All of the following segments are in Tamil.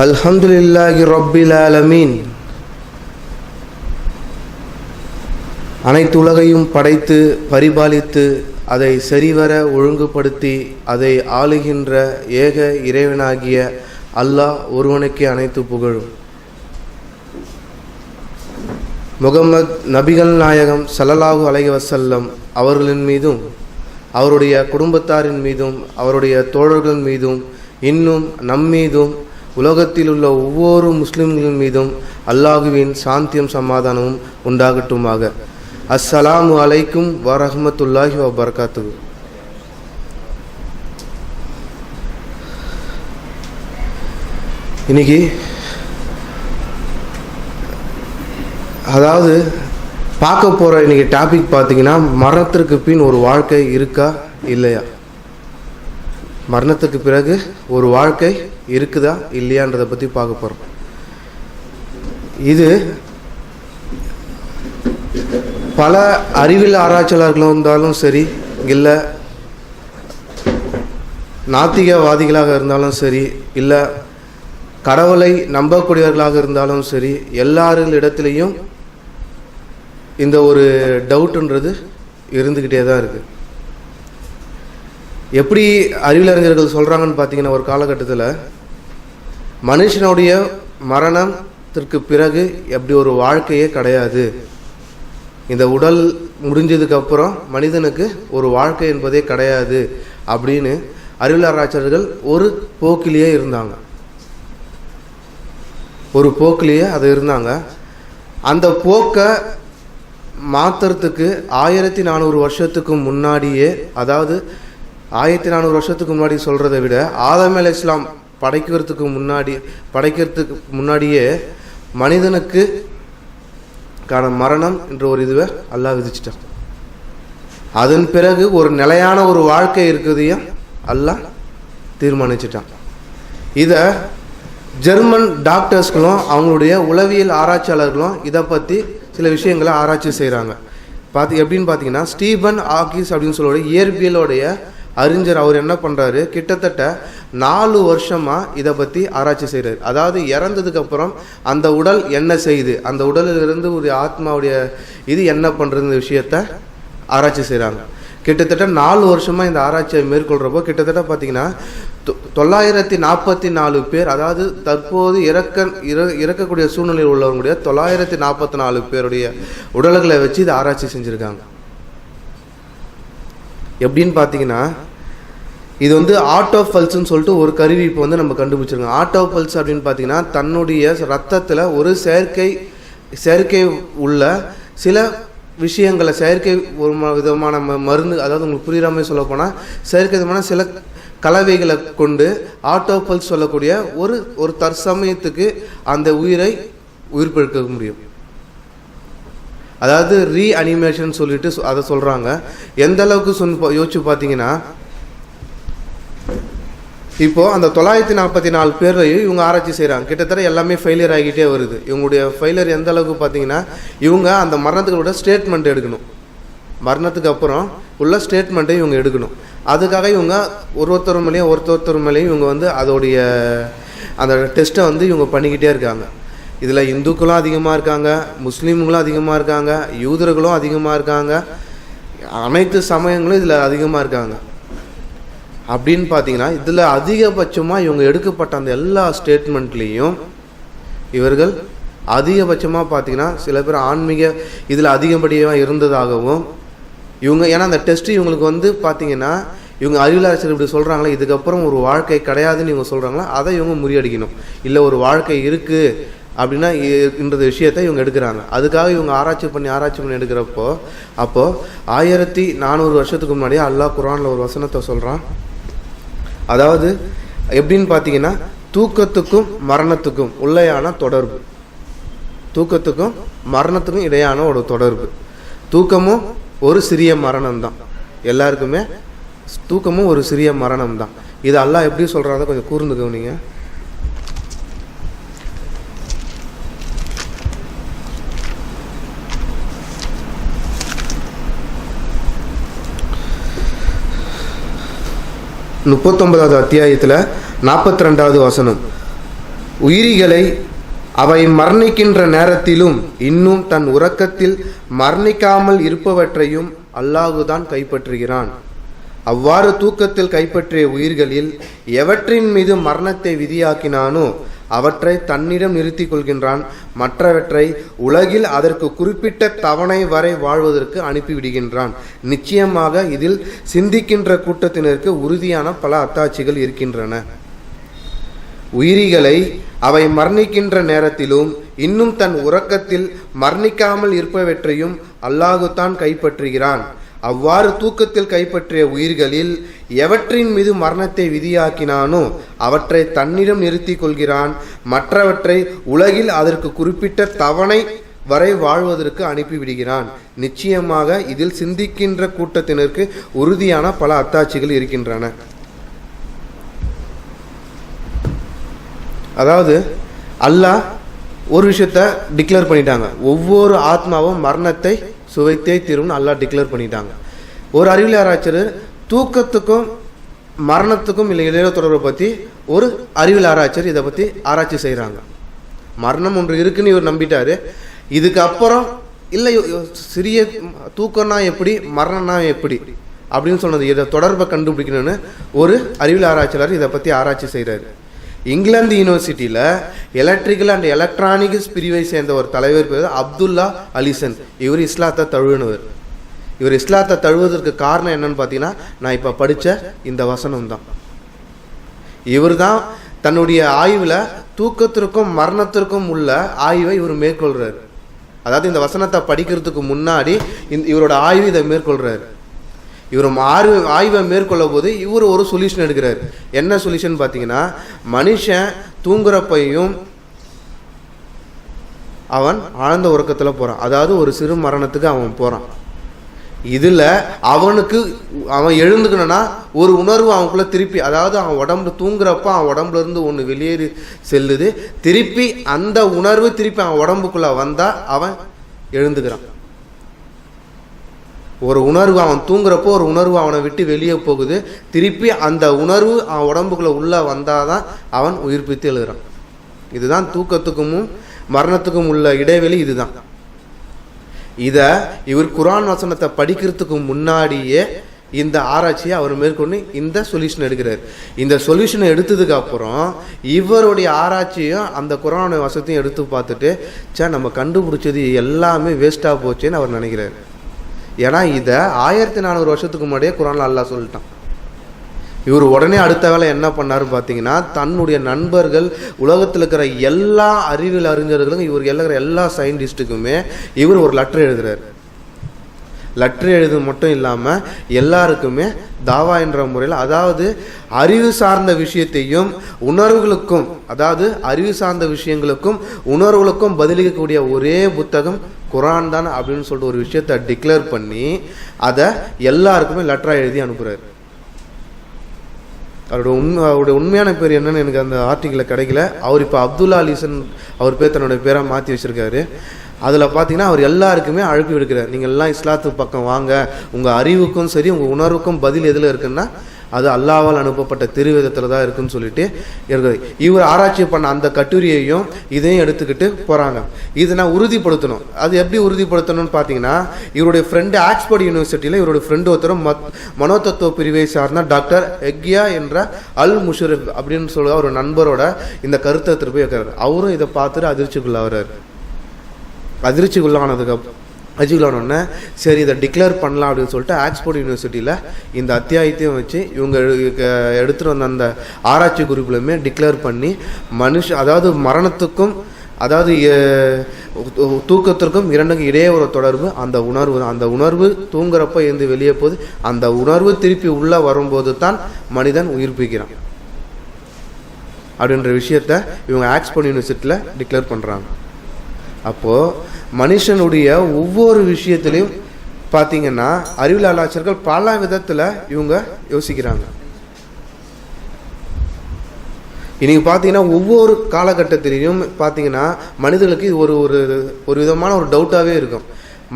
அல்ஹம்துலில்லாஹி ரப்பில் ஆலமீன். அனைத்து உலகையும் படைத்து பரிபாலித்து அதை சரிவர ஒழுங்குபடுத்தி அதை ஆளுகின்ற ஏக இறைவனாகிய அல்லாஹ் ஒருவனுக்கே அனைத்து புகழும். முகமது நபிகள் நாயகம் ஸல்லல்லாஹு அலைஹி வஸல்லம் அவர்களின் மீதும் அவருடைய குடும்பத்தாரின் மீதும் அவருடைய தோழர்களின் மீதும் இன்னும் நம்மீதும் உலகத்தில் உள்ள ஒவ்வொரு முஸ்லிம்களின் மீதும் அல்லாஹுவின் சாந்தியும் சமாதானமும் உண்டாகட்டுமாக. அஸ்ஸலாமு அலைக்கும் வரஹ்மத்துல்லாஹி வபரகாத்துஹு. இன்னைக்கு அதாவது பார்க்க போகிற இன்றைக்கி டாபிக் பார்த்தீங்கன்னா, மரணத்திற்கு பின் ஒரு வாழ்க்கை இருக்கா இல்லையா, மரணத்துக்கு பிறகு ஒரு வாழ்க்கை இருக்குதா இல்லையான்றதை பற்றி பார்க்க போகிறோம். இது பல அறிவியல் ஆராய்ச்சியாளர்களும் இருந்தாலும் சரி, இல்லை நாத்திகவாதிகளாக இருந்தாலும் சரி, இல்லை கடவுளை நம்பக்கூடியவர்களாக இருந்தாலும் சரி, எல்லாரிடத்துலையும் இந்த ஒரு டவுட்டுன்றது இருந்துக்கிட்டே தான் இருக்குது. எப்படி அறிவியலறிஞர்கள் சொல்கிறாங்கன்னு பார்த்தீங்கன்னா, ஒரு காலகட்டத்தில் மனுஷனுடைய மரணத்திற்கு பிறகு எப்படி ஒரு வாழ்க்கையே கிடையாது, இந்த உடல் முடிஞ்சதுக்கப்புறம் மனிதனுக்கு ஒரு வாழ்க்கை என்பதே கிடையாது அப்படின்னு அறிவியல் ஆராய்ச்சியாளர்கள் ஒரு போக்கிலேயே இருந்தாங்க. அது இருந்தாங்க. அந்த போக்கை மாற்றுறதுக்கு 1400 வருஷத்துக்கு முன்னாடியே, அதாவது 1400 வருஷத்துக்கு முன்னாடி சொல்கிறத விட ஆதம் அலைஹிஸ்ஸலாம் படைக்கிறதுக்கு முன்னாடியே மனிதனுக்கு மரணம் என்ற ஒரு இதுவை அல்லாஹ் விதிச்சிட்டான். அதன் பிறகு ஒரு நிலையான ஒரு வாழ்க்கை இருக்குதையும் அல்லாஹ் தீர்மானிச்சிட்டான். இதை ஜெர்மன் டாக்டர்ஸ்களும் அவங்களுடைய உளவியல் ஆராய்ச்சியாளர்களும் இதை பற்றி சில விஷயங்களை ஆராய்ச்சி செய்கிறாங்க. எப்படின்னு பார்த்தீங்கன்னா, ஸ்டீபன் ஹாக்கிங்ஸ் அப்படின்னு சொல்லுவார், இயற்பியலோடைய அறிஞர். அவர் என்ன பண்ணுறாரு, கிட்டத்தட்ட 4 வருஷமாக இதை பற்றி ஆராய்ச்சி செய்கிறார். அதாவது இறந்ததுக்கப்புறம் அந்த உடல் என்ன செய்யுது, அந்த உடலிலிருந்து ஒரு ஆத்மாவுடைய இது என்ன பண்ணுறது விஷயத்தை ஆராய்ச்சி செய்கிறாங்க. கிட்டத்தட்ட 4 வருஷமாக இந்த ஆராய்ச்சியை மேற்கொள்கிறப்போ கிட்டத்தட்ட பார்த்தீங்கன்னா 944 பேர், அதாவது தற்போது இறக்கக்கூடிய சூழ்நிலையில் உள்ளவங்களுடைய 944 பேருடைய உடல்களை வச்சு இதை ஆராய்ச்சி செஞ்சுருக்காங்க. எப்படின்னு பார்த்தீங்கன்னா, இது ஆட்டோபல்ஸ்ன்னு சொல்லிட்டு ஒரு கருவி இப்போ நம்ம கண்டுபிடிச்சிருக்கோம். ஆட்டோபல்ஸ் அப்படின்னு பார்த்தீங்கன்னா, தன்னுடைய ரத்தத்தில் ஒரு செயற்கை உள்ள சில விஷயங்களை, செயற்கை ஒரு விதமான மருந்து, அதாவது உங்களுக்கு புரிகிற மாதிரி சொல்ல போனால் செயற்கை விதமான சில கலவைகளை கொண்டு ஆட்டோபல்ஸ் சொல்லக்கூடிய ஒரு தற்சமயத்துக்கு அந்த உயிரை உயிர்ப்பிக்க முடியும். அதாவது ரீஅனிமேஷன் சொல்லிட்டு அதை சொல்கிறாங்க. எந்த அளவுக்கு யோசிச்சு பார்த்தீங்கன்னா, இப்போது அந்த 944 பேரையும் இவங்க ஆராய்ச்சி செய்கிறாங்க. கிட்டத்தட்ட எல்லாமே ஃபெயிலியர் ஆகிட்டே வருது. இவங்களுடைய ஃபெயிலியர் எந்த அளவுக்கு பார்த்தீங்கன்னா, இவங்க அந்த மரணத்துக்கூட ஸ்டேட்மெண்ட் எடுக்கணும். மரணத்துக்கு அப்புறம் உள்ள ஸ்டேட்மெண்ட்டை இவங்க எடுக்கணும். அதுக்காக இவங்க ஒருத்தர் மேலேயும் இவங்க அதோடைய அந்த டெஸ்ட்டை இவங்க பண்ணிக்கிட்டே இருக்காங்க. இதில் இந்துக்களும் அதிகமாக இருக்காங்க, முஸ்லீம்களும் அதிகமாக இருக்காங்க, யூதர்களும் அதிகமாக இருக்காங்க, அனைத்து சமயங்களும் இதில் அதிகமாக இருக்காங்க. அப்படின்னு பார்த்தீங்கன்னா, இதில் அதிகபட்சமாக இவங்க எடுக்கப்பட்ட அந்த எல்லா ஸ்டேட்மெண்ட்லேயும் இவர்கள் அதிகபட்சமாக பார்த்தீங்கன்னா சில பேர் ஆன்மீக இதில் அதிகப்படியாக இருந்ததாகவும் இவங்க, ஏன்னா அந்த டெஸ்ட்டு இவங்களுக்கு பார்த்தீங்கன்னா, இவங்க அறிவியலாளர்கள் இப்படி சொல்கிறாங்களே, இதுக்கப்புறம் ஒரு வாழ்க்கை கிடையாதுன்னு இவங்க சொல்கிறாங்களா, அதை இவங்க முறியடிக்கணும். இல்லை ஒரு வாழ்க்கை இருக்குது அப்படின்னா இந்த விஷயத்தை இவங்க எடுக்கிறாங்க. அதுக்காக இவங்க ஆராய்ச்சி பண்ணி எடுக்கிறப்போ, அப்போது 1400 வருஷத்துக்கு முன்னாடியே அல்லாஹ் குர்ஆனில் ஒரு வசனத்தை சொல்கிறான். அதாவது எப்படின்னு பார்த்தீங்கன்னா, தூக்கத்துக்கும் மரணத்துக்கும் உள்ளேயான தொடர்பு, தூக்கத்துக்கும் மரணத்துக்கும் இடையான ஒரு தொடர்பு. தூக்கமும் ஒரு சிறிய மரணம் தான், எல்லாருக்குமே தூக்கமும் ஒரு சிறிய மரணம் தான். இது அல்லாஹ் எப்படி சொல்கிறாங்க கொஞ்சம் கூர்ந்து கவனிங்க. 39வது அத்தியாயத்தில் 42வது வசனம், உயிரிகளை அவை மரணிக்கின்ற நேரத்திலும் இன்னும் தன் உறக்கத்தில் மரணிக்காமல் இருப்பவற்றையும் அல்லாஹுதான் கைப்பற்றுகிறான். அவ்வாறு தூக்கத்தில் கைப்பற்றிய உயிர்களில் எவற்றின் மீது மரணத்தை விதியாக்கினானோ அவற்றை தன்னிடம் நிறுத்திக் கொள்கின்றான். மற்றவற்றை உலகில் அதற்கு குறிப்பிட்ட தவணை வரை வாழ்வதற்கு அனுப்பிவிடுகின்றான். நிச்சயமாக இதில் சிந்திக்கின்ற கூட்டத்தினருக்கு உறுதியான பல அத்தாட்சிகள் இருக்கின்றன. உயிரிகளை அவை மரணிக்கின்ற நேரத்திலும் இன்னும் தன் உறக்கத்தில் மரணிக்காமல் இருப்பவற்றையும் அல்லாஹுதான் கைப்பற்றுகிறான். அவ்வாறு தூக்கத்தில் கைப்பற்றிய உயிர்களில் எவற்றின் மீது மரணத்தை விதியாக்கினானோ அவற்றை தன்னிடம் நிறுத்திக் கொள்கிறான். மற்றவற்றை உலகில் அதற்கு குறிப்பிட்ட தவணை வரை வாழ்வதற்கு அனுப்பிவிடுகிறான். நிச்சயமாக இதில் சிந்திக்கின்ற கூட்டத்தினருக்கு உறுதியான பல அத்தாட்சிகள் இருக்கின்றன. அதாவது அல்லாஹ் ஒரு விஷயத்த டிக்ளேர் பண்ணிட்டாங்க. ஒவ்வொரு ஆத்மாவும் மரணத்தை சுவைத்தே தீரும்னு அல்லாஹ் டிக்ளேர் பண்ணிட்டாங்க. ஒரு அறிவியல் ஆராய்ச்சியர் தூக்கத்துக்கும் மரணத்துக்கும் இல்லை இடையில தொடர்பை பற்றி ஒரு அறிவியல் ஆராய்ச்சியர் இதை பற்றி ஆராய்ச்சி செய்கிறாங்க. மரணம் ஒன்று இருக்குன்னு இவர் நம்பிட்டாரு. இதுக்கப்புறம் இல்லை சிறிய தூக்கம்னா எப்படி மரணம்னா எப்படி அப்படின்னு சொன்னது இதை தொடர்பை கண்டுபிடிக்கணும்னு ஒரு அறிவியல் ஆராய்ச்சியாளர் இதை பற்றி ஆராய்ச்சி செய்கிறாரு. இங்கிலாந்து யூனிவர்சிட்டியில் எலக்ட்ரிக்கல் அண்ட் எலக்ட்ரானிக்ஸ் பிரிவை சேர்ந்த ஒரு தலைவர் பேர் அப்துல்லா அலிசன். இவர் இஸ்லாத்தை தழுவினவர். இவர் இஸ்லாத்தை தழுவதற்கு காரணம் என்னன்னு பார்த்தீங்கன்னா, நான் இப்போ படித்த இந்த வசனம் தான். இவர் தான் தன்னுடைய ஆய்வில் தூக்கத்திற்கும் மரணத்திற்கும் உள்ள ஆய்வை இவர் மேற்கொள்கிறார். அதாவது இந்த வசனத்தை படிக்கிறதுக்கு முன்னாடி இவரோட ஆய்வு இதை மேற்கொள்கிறார். இவர் ஆய்வை மேற்கொள்ளும் போது இவர் ஒரு சொல்யூஷன் எடுக்கிறார். என்ன சொல்யூஷன் பார்த்தீங்கன்னா, மனுஷன் தூங்குறப்பையும் அவன் ஆழ்ந்த உறக்கத்தில் போகிறான். அதாவது ஒரு சிறு மரணத்துக்கு அவன் போகிறான். இதில் அவன் எழுந்துக்கணும்னா ஒரு உணர்வு அவனுக்குள்ள திருப்பி, அதாவது அவன் உடம்புல தூங்குறப்ப அவன் உடம்புல இருந்து ஒன்று வெளியேறி செல்லுது. திருப்பி அந்த உணர்வு திருப்பி அவன் உடம்புக்குள்ள வந்தால் அவன் எழுந்துக்கிறான். ஒரு உணர்வு அவன் தூங்குறப்போ ஒரு உணர்வு அவனை விட்டு வெளியே போகுது. திருப்பி அந்த உணர்வு அவன் உடம்புக்குள்ள உள்ள வந்தாதான் அவன் உயிர்ப்பித்து எழுதுறான். இதுதான் தூக்கத்துக்கும் மரணத்துக்கும் உள்ள இடைவெளி. இதுதான் இதை இவர் குர்ஆன் வசனத்தை படிக்கிறதுக்கு முன்னாடியே இந்த ஆராய்ச்சியை அவர் மேற்கொண்டு இந்த சொல்யூஷன் எடுக்கிறார். இந்த சொல்யூஷனை எடுத்ததுக்கு அப்புறம் இவருடைய ஆராய்ச்சியும் அந்த குர்ஆன் வசனத்தையும் எடுத்து பார்த்துட்டு, நம்ம கண்டுபிடிச்சது எல்லாமே வேஸ்டாக போச்சேன்னு அவர் நினைக்கிறார். ஏன்னா இதை 1400 வருஷத்துக்கு முன்னாடியே குர்ஆன்ல அல்லாஹ் சொல்லிட்டான். இவர் உடனே அடுத்த வேலை என்ன பண்ணாரு பார்த்தீங்கன்னா, தன்னுடைய நண்பர்கள் உலகத்தில் இருக்கிற எல்லா அறிவியல் அறிஞர்களுக்கும் இவர் எல்லா சயின்டிஸ்ட்டுக்குமே இவர் ஒரு லெட்டர் எழுதுறாரு. லெட்டர் எழுது மட்டும் இல்லாமல் எல்லாருக்குமே தாவா என்ற முறையில், அதாவது அறிவு சார்ந்த விஷயத்தையும் உணர்வுகளுக்கும், அதாவது அறிவு சார்ந்த விஷயங்களுக்கும் உணர்வுகளுக்கும் பதிலளிக்கக்கூடிய ஒரே புத்தகம் குர்ஆன் தான் அப்படின்னு சொல்லிட்டு ஒரு விஷயத்தை டிக்ளேர் பண்ணி அதை எல்லாருக்குமே லெட்டராக எழுதி அனுப்புகிறார். அவருடைய உண்மையான பேர் என்னன்னு எனக்கு அந்த ஆர்டிக்கிளில் கிடைக்கல. அவர் இப்போ அப்துல்லா அலிசன் அவர் பேர் தன்னுடைய பேராக மாற்றி வச்சுருக்காரு. அதில் பார்த்தீங்கன்னா அவர் எல்லாருக்குமே அழைப்பு விடுக்கிறார். நீங்கள் எல்லாம் இஸ்லாத்து பக்கம் வாங்க, உங்கள் அறிவுக்கும் சரி உங்கள் உணர்வுக்கும் பதில் எதில் இருக்குன்னா அது அல்லாஹ்வால் அனுப்பப்பட்ட திருவேதத்தில் தான் இருக்குன்னு சொல்லிட்டு இருக்குது. இவர் ஆராய்ச்சி பண்ண அந்த கட்டுரையையும் இதையும் எடுத்துக்கிட்டு போகிறாங்க. இதை நான் உறுதிப்படுத்தணும். அது எப்படி உறுதிப்படுத்தணும்னு பார்த்தீங்கன்னா, இவருடைய ஃப்ரெண்டு ஆக்ஸ்போர்ட் யூனிவர்சிட்டியில் இவருடைய ஃப்ரெண்டு ஒருத்தரும் மனோதத்துவ பிரிவை சார்ந்த டாக்டர் எக்யா என்ற அல் முஷரிப் அப்படின்னு சொல்லுற ஒரு நண்பரோட இந்த கருத்தை திருப்பி வைக்கிறார். அவரும் இதை பார்த்துட்டு அதிர்ச்சிக்குள்ளானோடனே சரி இதை டிக்ளேர் பண்ணலாம் அப்படின்னு சொல்லிட்டு ஆக்ஸ்போர்ட் யூனிவர்சிட்டியில் இந்த அத்தியாயத்தையும் வச்சு இவங்க எடுத்துகிட்டு வந்த அந்த ஆராய்ச்சி குறிப்புலையுமே டிக்ளேர் பண்ணி அதாவது மரணத்துக்கும் அதாவது தூக்கத்திற்கும் இரண்டுக்கும் இடையே ஒரு தொடர்பு அந்த உணர்வு தூங்குறப்ப இருந்து வெளியே போகுது. அந்த உணர்வு திருப்பி உள்ளே வரும்போது தான் மனிதன் உயிர்ப்பிக்கிறான் அப்படின்ற விஷயத்த இவங்க ஆக்ஸ்போர்ட் யூனிவர்சிட்டியில் டிக்ளேர் பண்ணுறாங்க. அப்போது மனுஷனுடைய ஒவ்வொரு விஷயத்திலையும் பார்த்தீங்கன்னா அறிவியல் ஆராய்ச்சியர்கள் பல விதத்தில் இவங்க யோசிக்கிறாங்க. இன்னைக்கு பார்த்தீங்கன்னா ஒவ்வொரு காலகட்டத்திலையும் பார்த்தீங்கன்னா மனிதர்களுக்கு ஒரு ஒரு விதமான ஒரு டவுட்டாகவே இருக்கும்.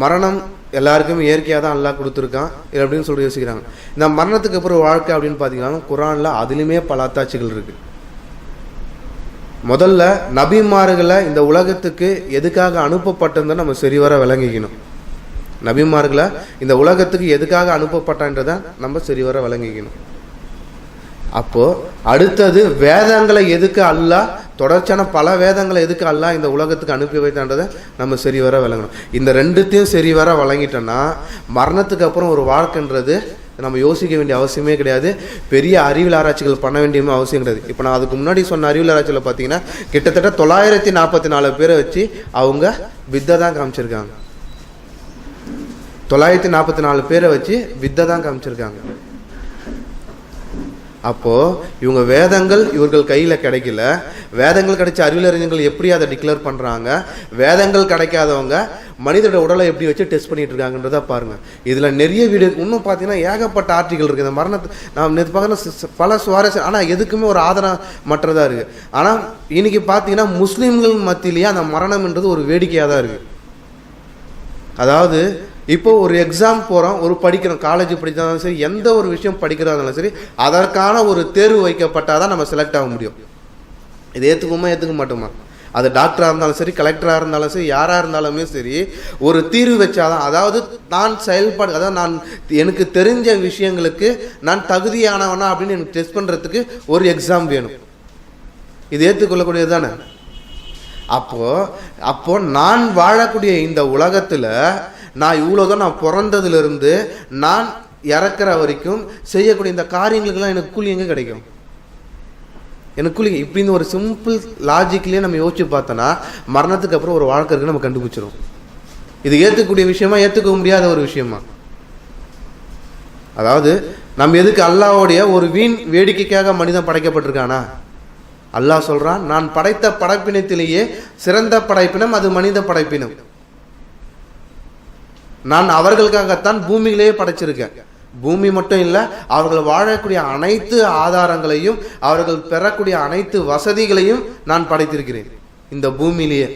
மரணம் எல்லாருக்குமே இயற்கையாக தான் அல்லாஹ் கொடுத்துருக்கான் இது அப்படின்னு சொல்லி யோசிக்கிறாங்க. இந்த மரணத்துக்கு அப்புறம் வாழ்க்கை அப்படின்னு பார்த்தீங்கன்னா குர்ஆனில் அதுலேயுமே பல அத்தாட்சிகள் இருக்குது. முதல்ல நபிமார்களை இந்த உலகத்துக்கு எதுக்காக அனுப்பப்பட்டிருந்தா நம்ம சரிவர விளங்கிக்கணும். நபிமார்களை இந்த உலகத்துக்கு எதுக்காக அனுப்பப்பட்டன்றதை நம்ம சரிவர விளங்கிக்கணும். அப்போ அடுத்தது வேதங்களை எதுக்கு அல்லாஹ் தொடர்ச்சியான பல வேதங்களை எதுக்கு அல்லாஹ் இந்த உலகத்துக்கு அனுப்பி வைத்தான்றதை நம்ம சரிவர விளங்கணும். இந்த ரெண்டுத்தையும் சரிவர வழங்கிட்டோன்னா மரணத்துக்கு அப்புறம் ஒரு வாழ்க்கைன்றது நம்ம யோசிக்க வேண்டிய அவசியமே கிடையாது. பெரிய அறிவியல் ஆராய்ச்சிகள் பண்ண வேண்டிய அவசியம் கிடையாது. இப்போ நான் அதுக்கு முன்னாடி சொன்ன அறிவியல் ஆராய்ச்சியில் பார்த்தீங்கன்னா கிட்டத்தட்ட 944 பேரை வச்சு அவங்க வித்தை தான் காமிச்சிருக்காங்க. 944 பேரை வச்சு வித்தை தான் காமிச்சிருக்காங்க. அப்போ இவங்க வேதங்கள் இவர்கள் கையில கிடைக்கல. வேதங்கள் கிடைச்ச அறிவியல் அறிஞர்கள் எப்படி அதை டிக்ளேர் பண்றாங்க, வேதங்கள் கிடைக்காதவங்க மனிதனோட உடலை எப்படி வச்சு டெஸ்ட் பண்ணிட்டு இருக்காங்கன்றத பாருங்க. இதுல நிறைய வீடியோ இன்னும் பார்த்தீங்கன்னா ஏகப்பட்ட ஆர்டிகல் இருக்கு. இந்த மரணத்தை நாம் நேற்று பார்க்கணும் பல சுவாரஸ்யம், ஆனால் எதுக்குமே ஒரு ஆதரமற்றதா இருக்கு. ஆனால் இன்னைக்கு பார்த்தீங்கன்னா முஸ்லீம்கள் மத்தியிலேயே அந்த மரணம்ன்றது ஒரு வேடிக்கையாக தான் இருக்கு. அதாவது இப்போ ஒரு எக்ஸாம் போகிறோம், ஒரு படிக்கிறோம், காலேஜ் படித்தாலும் சரி, எந்த ஒரு விஷயம் படிக்கிறதா இருந்தாலும் சரி, அதற்கான ஒரு தேர்வு வைக்கப்பட்டால் தான் நம்ம செலக்ட் ஆக முடியும். இது ஏற்றுக்குமா ஏற்றுக்க மாட்டோமா? அது டாக்டராக இருந்தாலும் சரி, கலெக்டராக இருந்தாலும் சரி, யாராக இருந்தாலுமே சரி, ஒரு தீர்வு வச்சாதான், அதாவது நான் செயல்பாடு, அதாவது நான் எனக்கு தெரிஞ்ச விஷயங்களுக்கு நான் தகுதியானவனா அப்படின்னு எனக்கு டெஸ்ட் பண்ணுறதுக்கு ஒரு எக்ஸாம் வேணும். இது ஏற்றுக்கொள்ளக்கூடியது தானே? அப்போ நான் வாழக்கூடிய இந்த உலகத்தில் நான் இவ்வளோதான், நான் பிறந்ததுலேருந்து நான் இறக்குற வரைக்கும் செய்யக்கூடிய இந்த காரியங்களுக்கெல்லாம் எனக்கு கூலி எங்கே கிடைக்கும்? எனக்கு கூலி இப்படின்னு ஒரு சிம்பிள் லாஜிக்லேயே நம்ம யோசிச்சு பார்த்தோன்னா மரணத்துக்கு அப்புறம் ஒரு வாழ்க்கை இருக்கு நம்ம கண்டுபிடிச்சிடும். இது ஏற்றுக்கக்கூடிய விஷயமா, ஏற்றுக்க முடியாத ஒரு விஷயமா? அதாவது நம்ம எதுக்கு அல்லாஹ்வுடைய ஒரு வீண் வேடிக்கைக்காக மனிதன் படைக்கப்பட்டிருக்கானா? அல்லாஹ் சொல்றான், நான் படைத்த படைப்பினத்திலேயே சிறந்த படைப்பினம் அது மனித படைப்பினம். நான் அவர்களுக்காகத்தான் பூமியிலேயே படைச்சிருக்கேன். பூமி மட்டும் இல்லை, அவர்கள் வாழக்கூடிய அனைத்து ஆதாரங்களையும் அவர்கள் பெறக்கூடிய அனைத்து வசதிகளையும் நான் படைத்திருக்கிறேன் இந்த பூமியிலேயே.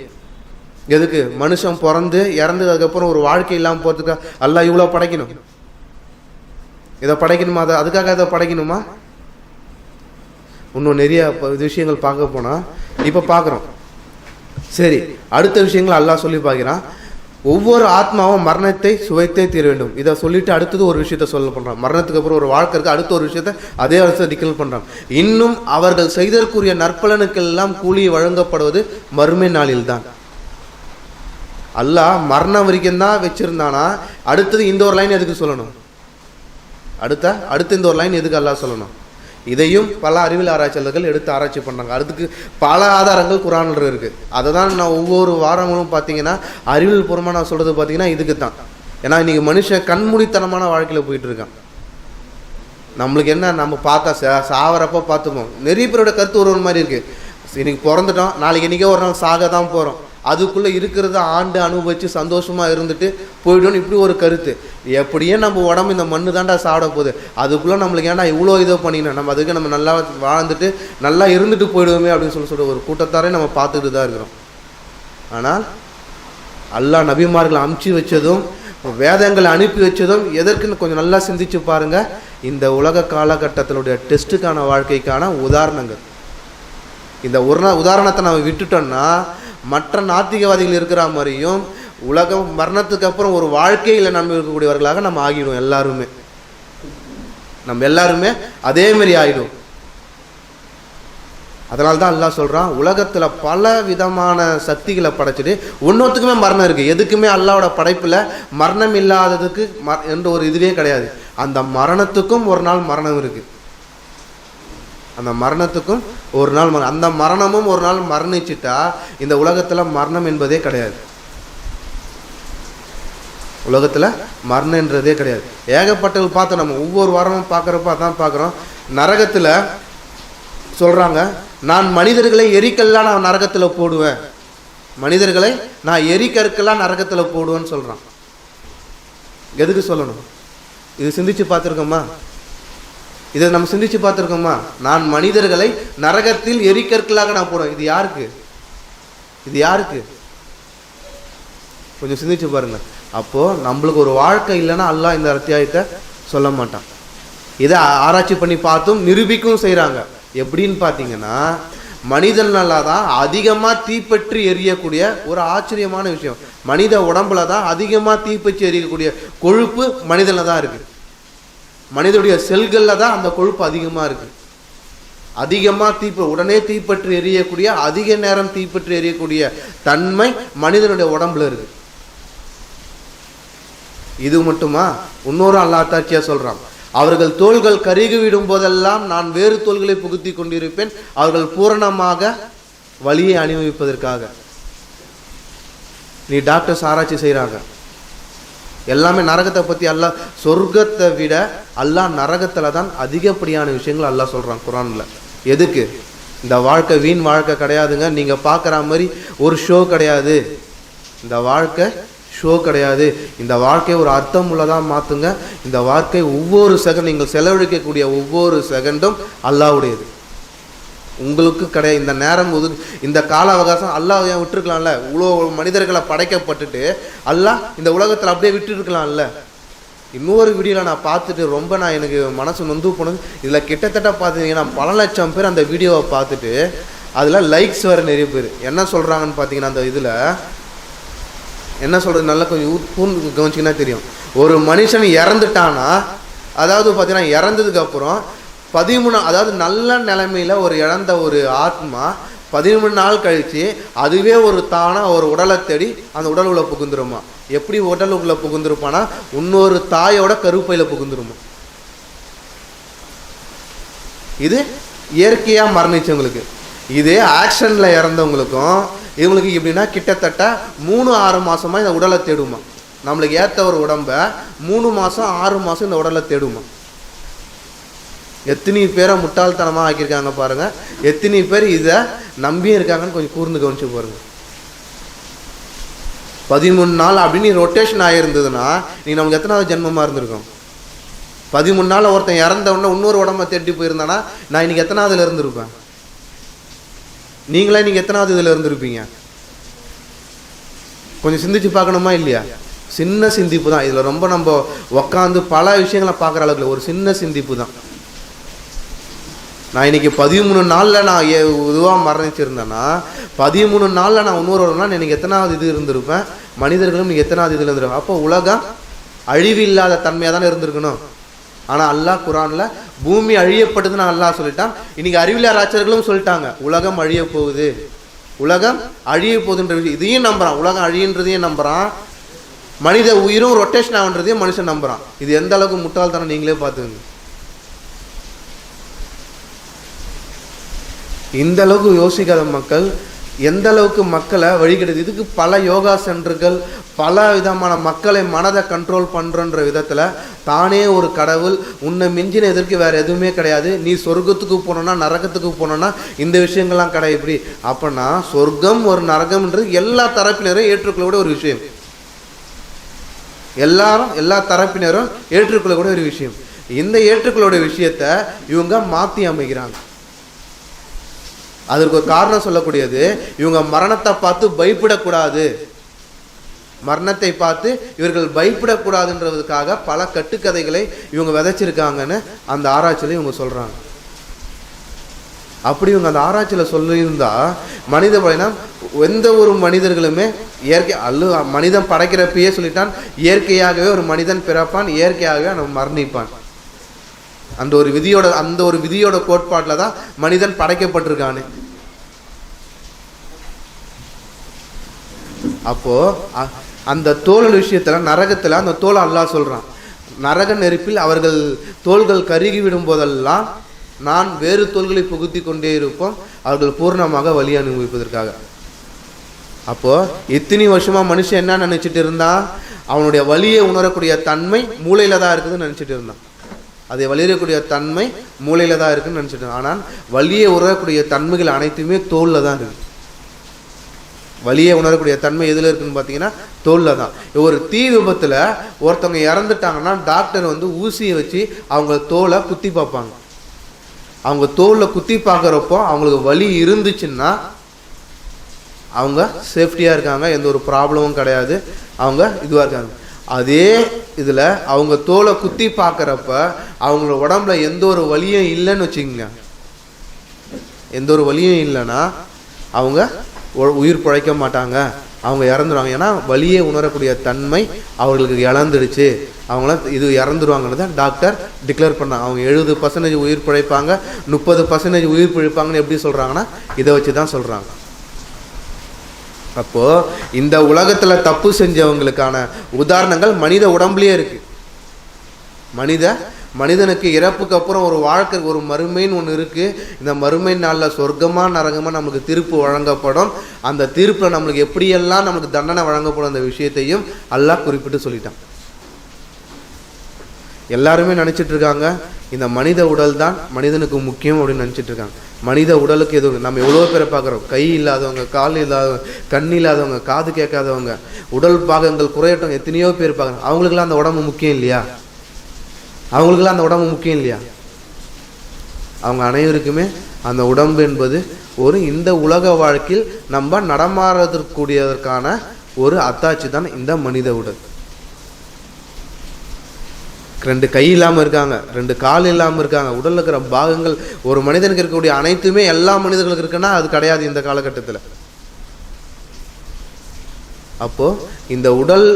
எதுக்கு? மனுஷன் பிறந்து இறந்ததுக்கப்புறம் ஒரு வாழ்க்கை இல்லாமல் போகிறதுக்கு அல்லாஹ் இவ்வளோ படைக்கணும்? இதை படைக்கணுமா? அதுக்காக இதை படைக்கணுமா? இன்னும் நிறைய விஷயங்கள் பார்க்க போனால் இப்போ பார்க்குறோம். சரி, அடுத்த விஷயங்கள் அல்லாஹ் சொல்லி பார்க்கிறான், ஒவ்வொரு ஆத்மாவும் மரணத்தை சுவைத்தே தீர வேண்டும். இதை சொல்லிட்டு அடுத்தது ஒரு விஷயத்த சொல்ல பண்றான். மரணத்துக்கு அப்புறம் ஒரு வாழ்க்கை இருக்கு, அடுத்த ஒரு விஷயத்த அதே அரசு டிக்ளேர் பண்றான். இன்னும் அவர்கள் செய்தற்குரிய நற்பலனுக்கெல்லாம் கூலி வழங்கப்படுவது மறுமை நாளில் தான். அல்லாஹ் மரணம் வரைக்கும் தான் வச்சிருந்தானா அடுத்தது இந்த ஒரு லைன் எதுக்கு சொல்லணும்? அடுத்து இந்த ஒரு லைன் எதுக்கு அல்லாஹ் சொல்லணும்? இதையும் பல அறிவியல் ஆராய்ச்சியாளர்கள் எடுத்து ஆராய்ச்சி பண்ணுறாங்க. அதுக்கு பல ஆதாரங்கள் குர்ஆனில் இருக்குது. அதை தான் நான் ஒவ்வொரு வாரங்களும் பார்த்தீங்கன்னா அறிவியல் பூர்வமாக நான் சொல்கிறது பார்த்தீங்கன்னா இதுக்கு தான். ஏன்னா இன்றைக்கி மனுஷன் கண்மூடித்தனமான வாழ்க்கையில் போயிட்டு இருக்கான். நம்மளுக்கு என்ன, நம்ம பார்த்தா சாவரப்போ பார்த்துப்போம். நிறைய பேரோட கருத்து ஒரு மாதிரி இருக்குது. இன்னைக்கு பிறந்துட்டோம், நாளைக்கு என்றைக்கோ ஒரு நாள் சாக தான் போகிறோம், அதுக்குள்ளே இருக்கிறத ஆண்டு அனுபவித்து சந்தோஷமாக இருந்துட்டு போய்டணும், இப்படி ஒரு கருத்து. எப்படியே நம்ம உடம்பு இந்த மண்ணு தாண்டா சாப்பிட போகுது, அதுக்குள்ளே நம்மளுக்கு ஏன்டா இவ்வளோ இதோ பண்ணிக்கணும், நம்ம அதுக்கு நம்ம நல்லா வாழ்ந்துட்டு நல்லா இருந்துட்டு போயிடுவோமே அப்படின்னு சொல்லி ஒரு கூட்டத்தாரே நம்ம பார்த்துட்டு தான் இருக்கிறோம். ஆனால் அல்லாஹ் நபிமார்களை அனுப்பிச்சி வச்சதும் வேதங்களை அனுப்பி வச்சதும் எதற்குன்னு கொஞ்சம் நல்லா சிந்திச்சு பாருங்கள். இந்த உலக காலகட்டத்தினுடைய டெஸ்ட்டுக்கான வாழ்க்கைக்கான உதாரணங்கள். இந்த ஒரு உதாரணத்தை நம்ம விட்டுட்டோம்னா மற்ற நாத்திகவாதிகள் இருக்கிற மாதிரியும் உலகம் மரணத்துக்கு அப்புறம் ஒரு வாழ்க்கையில் நம்ம இருக்கக்கூடியவர்களாக நம்ம ஆகிடும். நம்ம எல்லாருமே அதே மாதிரி ஆகிடும். அதனால தான் அல்லாஹ் சொல்கிறான், உலகத்தில் பல விதமான சக்திகளை படைச்சிட்டு ஒன்னொத்துக்குமே மரணம் இருக்குது. எதுக்குமே அல்லாஹ்வோட படைப்பில் மரணம் இல்லாததுக்கு என்ற ஒரு இதுவே கிடையாது. அந்த மரணத்துக்கும் ஒரு நாள் மரணம் இருக்குது. அந்த மரணத்துக்கும் ஒரு நாள் அந்த மரணமும் ஒரு நாள் மரணிச்சிட்டா இந்த உலகத்தில் மரணம் என்பதே கிடையாது. உலகத்தில் மரணன்றதே கிடையாது. ஏகப்பட்டவர்கள் பார்த்தோம், நம்ம ஒவ்வொரு வாரமும் பார்க்குறப்ப அதான் பார்க்குறோம். நரகத்தில் சொல்கிறாங்க, நான் மனிதர்களை எரிக்கல்லாம் நான் நரகத்தில் போடுவேன், மனிதர்களை நான் எரிக்கற்கெல்லாம் நரகத்தில் போடுவேன்னு சொல்கிறான். எதுக்கு சொல்லணும்? இது சிந்திச்சு பார்த்துருக்கோமா? இதை நம்ம சிந்திச்சு பார்த்துருக்கோமா? நான் மனிதர்களை நரகத்தில் எரிக்கற்களாக நான் போடுவேன். இது யாருக்கு? கொஞ்சம் சிந்திச்சு பாருங்க. அப்போது நம்மளுக்கு ஒரு வாழ்க்கை இல்லைன்னா அல்லாஹ் இந்த அத்தியாயத்தை சொல்ல மாட்டான். இதை ஆராய்ச்சி பண்ணி பார்த்தும் நிரூபிக்கவும் செய்கிறாங்க. எப்படின்னு பார்த்தீங்கன்னா, மனிதனால தான் அதிகமாக தீப்பற்றி எரியக்கூடிய ஒரு ஆச்சரியமான விஷயம். மனித உடம்புல தான் அதிகமாக தீப்பற்றி எரியக்கூடிய கொழுப்பு மனிதனில் தான் இருக்குது. மனிதனுடைய செல்களில் தான் அந்த கொழுப்பு அதிகமாக இருக்குது. அதிகமாக உடனே தீப்பற்றி எரியக்கூடிய, அதிக நேரம் தீப்பற்றி எரியக்கூடிய தன்மை மனிதனுடைய உடம்புல இருக்கு. இது மட்டுமா? இன்னொரு அல்லாஹ் தாட்சியா சொல்றான், அவர்கள் தோள்கள் கருகிவிடும் போதெல்லாம் நான் வேறு தோள்களை புகுத்தி கொண்டிருப்பேன், அவர்கள் பூரணமாக வலியை அனுபவிப்பதற்காக. நீ டாக்டர்ஸ் ஆராய்ச்சி செய்கிறாங்க, எல்லாமே நரகத்தை பற்றி. அல்லாஹ் சொர்க்கத்தை விட அல்லாஹ் நரகத்தில் தான் அதிகப்படியான விஷயங்கள் அல்லாஹ் சொல்கிறான் குரானில். எதுக்கு? இந்த வாழ்க்கை வீண் வாழ்க்கை கிடையாதுங்க. நீங்கள் பார்க்குற மாதிரி ஒரு ஷோ கிடையாது. இந்த வாழ்க்கை ஷோ கிடையாது. இந்த வாழ்க்கையை ஒரு அர்த்தம் உள்ளதாக மாற்றுங்க. இந்த வாழ்க்கை ஒவ்வொரு செகண்ட், நீங்கள் செலவழிக்கக்கூடிய ஒவ்வொரு செகண்டும் அல்லாஹ்வுடையது, உங்களுக்கு கிடையாது. இந்த நேரம் இந்த கால அவகாசம் அல்லாஹ் ஏன் விட்டுருக்கலாம்ல? இவ்வளோ மனிதர்களை படைக்கப்பட்டுட்டு அல்லாஹ் இந்த உலகத்தில் அப்படியே விட்டுருக்கலாம்ல? இன்னொரு வீடியோவில் நான் பார்த்துட்டு ரொம்ப எனக்கு மனசு நொந்து போனது. இதில் கிட்டத்தட்ட பார்த்தீங்கன்னா பல லட்சம் பேர் அந்த வீடியோவை பார்த்துட்டு அதில் லைக்ஸ் வர நிறைய பேர். என்ன சொல்கிறாங்கன்னு பார்த்தீங்கன்னா, அந்த இதில் என்ன சொல்கிறது, நல்லா கொஞ்சம் கவனிச்சிங்கன்னா தெரியும். ஒரு மனுஷன் இறந்துட்டானா, அதாவது பார்த்தீங்கன்னா இறந்ததுக்கப்புறம் 13, அதாவது நல்ல நிலைமையில் ஒரு இழந்த ஒரு ஆத்மா 13 நாள் கழித்து அதுவே ஒரு தானாக ஒரு உடலை தேடி அந்த உடல் உள்ள புகுந்துருமா. எப்படி உடல் உள்ள புகுந்துருப்பானா, இன்னொரு தாயோட கருப்பையில் புகுந்துருமா. இது இயற்கையாக மரணிச்சவங்களுக்கு. இது ஆக்ஷனில் இறந்தவங்களுக்கும் இவங்களுக்கு எப்படின்னா கிட்டத்தட்ட 3-6 மாதமாக இந்த உடலை தேடுமா. நம்மளுக்கு ஏற்ற ஒரு உடம்பை 3 மாதம் 6 மாதம் இந்த உடலை தேடுமா. எத்தனை பேரை முட்டாள்தனமாக ஆக்கியிருக்காங்க பாருங்கள். எத்தனை பேர் இதை நம்பியும் இருக்காங்கன்னு கொஞ்சம் கூர்ந்து கவனிச்சு பாருங்க. 13 நாள் அப்படின்னு ரொட்டேஷன் ஆகிருந்ததுன்னா நீ நமக்கு எத்தனாவது ஜென்மமாக இருந்திருக்கோம்? 13 நாள் ஒருத்தன் இறந்த உடனே இன்னொரு உடம்பை தேடி போயிருந்தானா நான் இன்னைக்கு எத்தனாவதுல இருந்திருப்பேன்? நீங்களே நீங்கள் எத்தனாவது இதில் இருந்திருப்பீங்க? கொஞ்சம் சிந்திச்சு பார்க்கணுமா இல்லையா? சின்ன சிந்திப்பு தான் இதில். ரொம்ப நம்ம உக்காந்து பல விஷயங்களை பார்க்குற அளவுக்கு ஒரு சின்ன சிந்திப்பு தான். நான் இன்னைக்கு 13 நாளில் நான் இதுவாக மரணிச்சிருந்தேன்னா 13 நாளில் நான் இன்னொரு நாள் எனக்கு எத்தனாவது இது இருந்திருப்பேன்? மனிதர்களும் நீங்கள் எத்தனாவது இதில் இருந்திருப்பேன்? அப்போ உலகம் அழிவு இல்லாத தன்மையாக தானே இருந்திருக்கணும். ஆனால் அல்லாஹ் குரானில் பூமி அழியப்பட்டதுன்னு அல்லாஹ் சொல்லிட்டான். இன்னைக்கு அறிவியல் ஆராய்ச்சியாளர்களும் சொல்லிட்டாங்க உலகம் அழிய போகுது, உலகம் அழிய போகுதுன்ற விஷயம். இதையும் நம்புறான், உலகம் அழியன்றதையும் நம்புறான், மனித உயிரும் ரொட்டேஷன் ஆகுன்றதையும் மனுஷன் நம்புறான். இது எந்த அளவுக்கு முட்டாள்தானே நீங்களே பார்த்துங்க. இந்த அளவுக்கு யோசிக்காத மக்கள் எந்த அளவுக்கு மக்களை வழிகெடுது. இதுக்கு பல யோகா சென்டர்கள், பல விதமான மக்களை மனதை கண்ட்ரோல் பண்ணுறன்ற விதத்தில் தானே ஒரு கடவுள், உன்னை மிஞ்சின எதற்கு வேறு எதுவுமே கிடையாது, நீ சொர்க்கத்துக்கு போனோன்னா நரகத்துக்கு போனோன்னா இந்த விஷயங்கள்லாம் கிடையாது. இப்படி அப்போனா சொர்க்கம் ஒரு நரகம்ன்றது எல்லா தரப்பினரும் ஏற்றுக்கொள்ளக்கூடிய ஒரு விஷயம். எல்லா தரப்பினரும் ஏற்றுக்கொள்ளக்கூடிய ஒரு விஷயம். இந்த ஏற்றுக்கொள்ளக்கூடிய விஷயத்தை இவங்க மாற்றி அமைக்கிறாங்க. அதற்கு ஒரு காரணம் சொல்லக்கூடியது, இவங்க மரணத்தை பார்த்து பயப்படக்கூடாது, மரணத்தை பார்த்து இவர்கள் பயப்படக்கூடாதுன்றதுக்காக பல கட்டுக்கதைகளை இவங்க விதைச்சிருக்காங்கன்னு அந்த ஆராய்ச்சியில் இவங்க சொல்கிறாங்க. அப்படி இவங்க அந்த ஆராய்ச்சியில் சொல்லியிருந்தா மனித படையினம் எந்த ஒரு மனிதர்களுமே இயற்கை மனிதன் படைக்கிறப்பயே சொல்லிட்டான், இயற்கையாகவே ஒரு மனிதன் பிறப்பான், இயற்கையாகவே அவன் மரணிப்பான். அந்த ஒரு விதியோட கோட்பாட்டில் தான் மனிதன் படைக்கப்பட்டிருக்கானு. அப்போ அந்த தோல் விஷயத்தில் நரகத்தில் அந்த தோலை அல்லாஹ் சொல்கிறான், நரக நெருப்பில் அவர்கள் தோள்கள் கருகி விடும் போதெல்லாம் நான் வேறு தோள்களை புகுத்தி கொண்டே இருப்போம், அவர்கள் பூர்ணமாக வலி அனுபவிப்பதற்காக. அப்போது இத்தனை வருஷமாக மனுஷன் என்ன நினச்சிட்டு இருந்தான்? அவனுடைய வலியை உணரக்கூடிய தன்மை மூளையில் தான் இருக்குதுன்னு நினச்சிட்டு இருந்தான். அதை வலியக்கூடிய தன்மை மூளையில் தான் இருக்குன்னு நினச்சிட்டு. ஆனால் வலியை உணரக்கூடிய தன்மைகள் அனைத்துமே தோலில் தான் இருக்குது. வலியை உணரக்கூடிய தன்மை எதில் இருக்குதுன்னு பார்த்தீங்கன்னா தோலில் தான். ஒரு தீ விபத்தில் ஒருத்தவங்க இறந்துட்டாங்கன்னா டாக்டர் ஊசியை வச்சு அவங்க தோலை குத்தி பார்ப்பாங்க. அவங்க தோலில் குத்தி பார்க்குறப்போ அவங்களுக்கு வலி இருந்துச்சுன்னா அவங்க சேஃப்டியாக இருக்காங்க, எந்த ஒரு ப்ராப்ளமும் கிடையாது, அவங்க இதுவாக இருக்காங்க. அதே இதில் அவங்க தோலை குத்தி பார்க்குறப்ப அவங்களோட உடம்புல எந்த ஒரு வலியும் இல்லைன்னு வச்சுக்கோங்க. எந்த ஒரு வலியும் இல்லைன்னா அவங்க உயிர் பிழைக்க மாட்டாங்க, அவங்க இறந்துருவாங்க. ஏன்னா வலியை உணரக்கூடிய தன்மை அவர்களுக்கு இழந்துடுச்சு, அவங்களாம் இது இறந்துருவாங்கன்னு தான் டாக்டர் டிக்ளேர் பண்ணாங்க. அவங்க 70% உயிர் பிழைப்பாங்க, 30% உயிர் பிழைப்பாங்கன்னு எப்படி சொல்கிறாங்கன்னா இதை வச்சு தான் சொல்கிறாங்க. அப்போது இந்த உலகத்தில் தப்பு செஞ்சவங்களுக்கான உதாரணங்கள் மனித உடம்புலேயே இருக்குது. மனிதனுக்கு இறப்புக்கு அப்புறம் ஒரு வாழ்க்கை, ஒரு மறுமைன்னு ஒன்று இருக்குது. இந்த மறுமை நாளில் சொர்க்கமாக நரகமாக நம்மளுக்கு தீர்ப்பு வழங்கப்படும். அந்த தீர்ப்பில் நம்மளுக்கு எப்படியெல்லாம் நம்மளுக்கு தண்டனை வழங்கப்படும் அந்த விஷயத்தையும் அல்லாஹ் குறிப்பிட்டு சொல்லிட்டான். எல்லாருமே நினச்சிட்டு இருக்காங்க இந்த மனித உடல் தான் மனிதனுக்கு முக்கியம் அப்படின்னு நினச்சிட்டு இருக்காங்க. மனித உடலுக்கு எதுவும் நம்ம எவ்வளோ பேரை பார்க்குறோம், கை இல்லாதவங்க, கால் இல்லாதவங்க, கண் இல்லாதவங்க, காது கேட்காதவங்க, உடல் பாகங்கள் குறையட்டும் எத்தனையோ பேர் பார்க்குறாங்க. அவங்களுக்கெல்லாம் அந்த உடம்பு முக்கியம் இல்லையா? அவங்களுக்கெல்லாம் அந்த உடம்பு முக்கியம் இல்லையா? அவங்க அனைவருக்குமே அந்த உடம்பு என்பது ஒரு இந்த உலக வாழ்க்கையில் நம்ம நடமாறதற்கூடியதற்கான ஒரு அத்தாட்சி தான் இந்த மனித உடல். 2 கை இல்லாமல் இருக்காங்க, 2 கால் இல்லாமல் இருக்காங்க. உடலில் இருக்கிற பாகங்கள் ஒரு மனிதனுக்கு இருக்கக்கூடிய அனைத்துமே எல்லா மனிதர்களுக்கு இருக்குன்னா அது கிடையாது இந்த காலகட்டத்தில். அப்போது இந்த உடல்